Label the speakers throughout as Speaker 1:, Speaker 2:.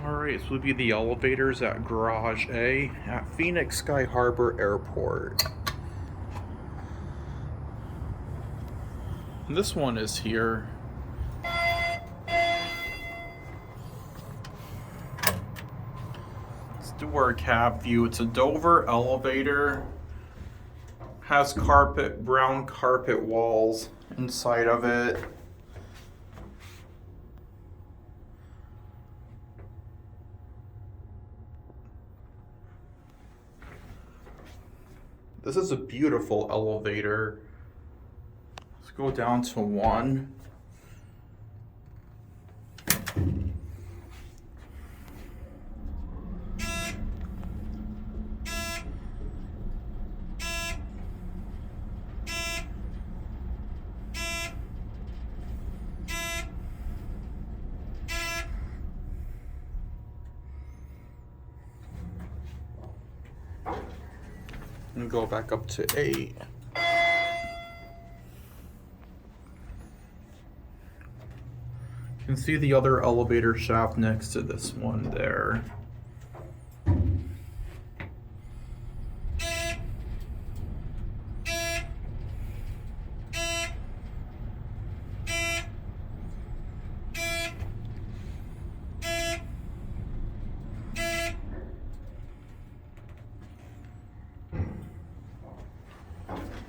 Speaker 1: Alright, this would be the elevators at Garage A at Phoenix Sky Harbor Airport. This one is here. Let's do our cab view. It's a Dover elevator. Has brown carpet walls inside of it. This is a beautiful elevator. Let's go down to 1. And go back up to 8. You can see the other elevator shaft next to this one there.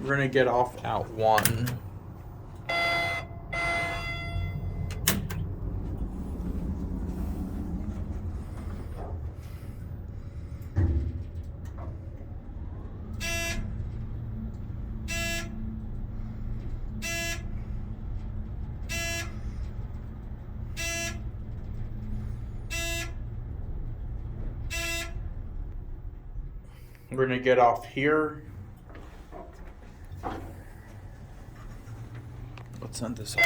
Speaker 1: We're gonna get off at 1. We're gonna get off here. Let's send this up.